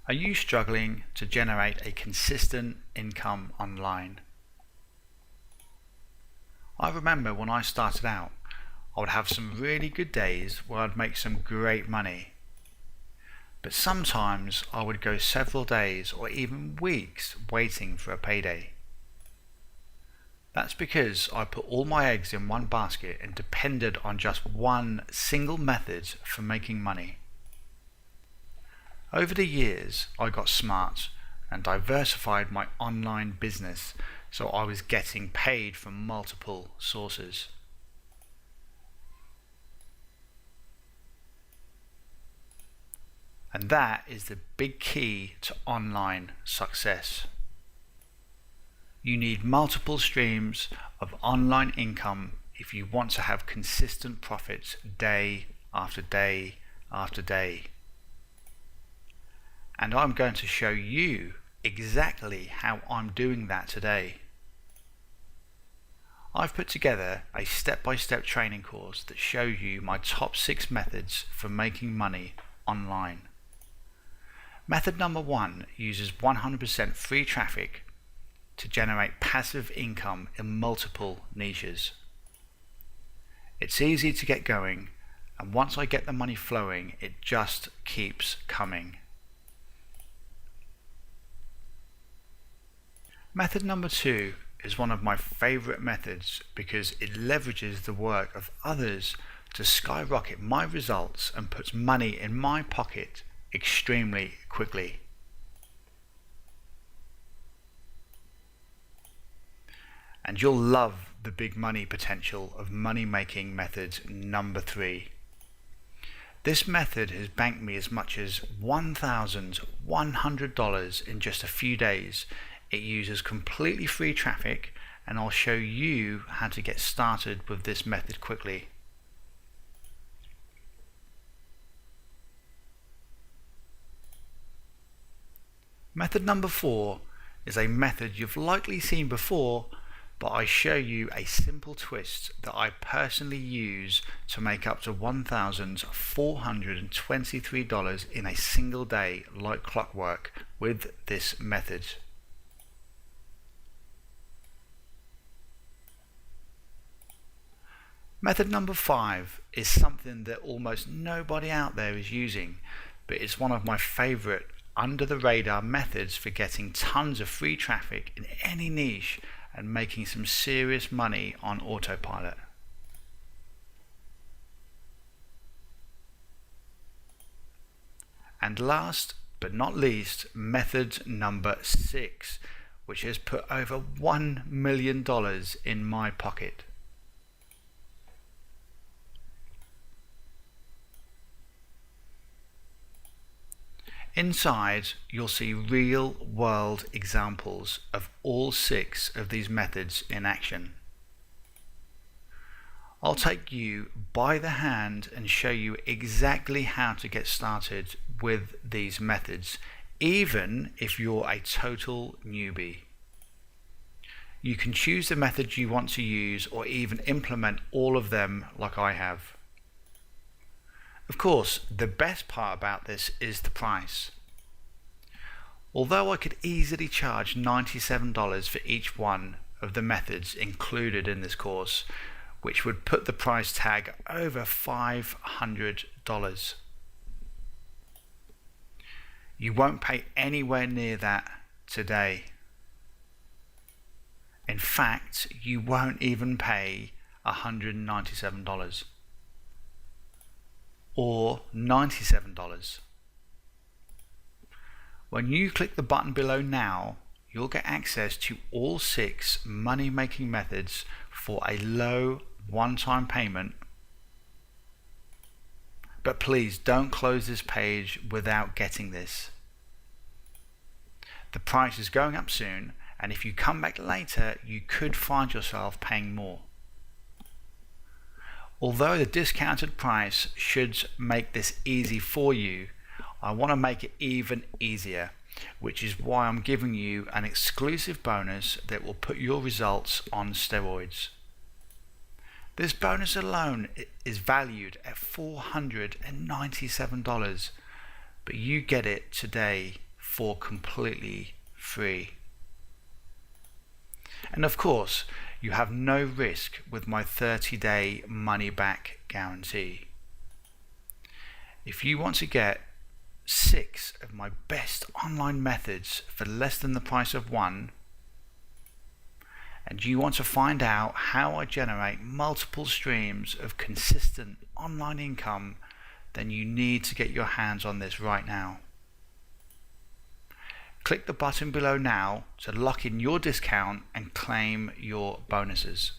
Are you struggling to generate a consistent income online? I remember when I started out, I would have some really good days where I'd make some great money. But sometimes I would go several days or even weeks waiting for a payday. That's because I put all my eggs in one basket and depended on just one single method for making money. Over the years, I got smart and diversified my online business so I was getting paid from multiple sources. And that is the big key to online success. You need multiple streams of online income if you want to have consistent profits day after day after day. And I'm going to show you exactly how I'm doing that today. I've put together a step-by-step training course that shows you my top 6 methods for making money online. Method number 1 uses 100% free traffic to generate passive income in multiple niches. It's easy to get going, and once I get the money flowing, it just keeps coming. Method number 2 is one of my favorite methods because it leverages the work of others to skyrocket my results and puts money in my pocket extremely quickly. And you'll love the big money potential of money making method number 3. This method has banked me as much as $1,100 in just a few days. It uses completely free traffic, and I'll show you how to get started with this method quickly. Method number 4 is a method you've likely seen before, but I show you a simple twist that I personally use to make up to $1,423 in a single day like clockwork with this method. Method number 5 is something that almost nobody out there is using, but it's one of my favorite under the radar methods for getting tons of free traffic in any niche and making some serious money on autopilot. And last but not least, method number 6, which has put over $1 million in my pocket. Inside, you'll see real-world examples of all 6 of these methods in action. I'll take you by the hand and show you exactly how to get started with these methods, even if you're a total newbie. You can choose the method you want to use or even implement all of them like I have. Of course, the best part about this is the price. Although I could easily charge $97 for each one of the methods included in this course, which would put the price tag over $500. You won't pay anywhere near that today. In fact, you won't even pay $197. Or $97. When you click the button below now, you'll get access to all 6 money-making methods for a low one-time payment. But please don't close this page without getting this. The price is going up soon, and if you come back later, you could find yourself paying more. Although the discounted price should make this easy for you, I want to make it even easier, which is why I'm giving you an exclusive bonus that will put your results on steroids. This bonus alone is valued at $497, but you get it today for completely free. And of course, you have no risk with my 30-day money-back guarantee. If you want to get 6 of my best online methods for less than the price of one, and you want to find out how I generate multiple streams of consistent online income, then you need to get your hands on this right now. Click the button below now to lock in your discount and claim your bonuses.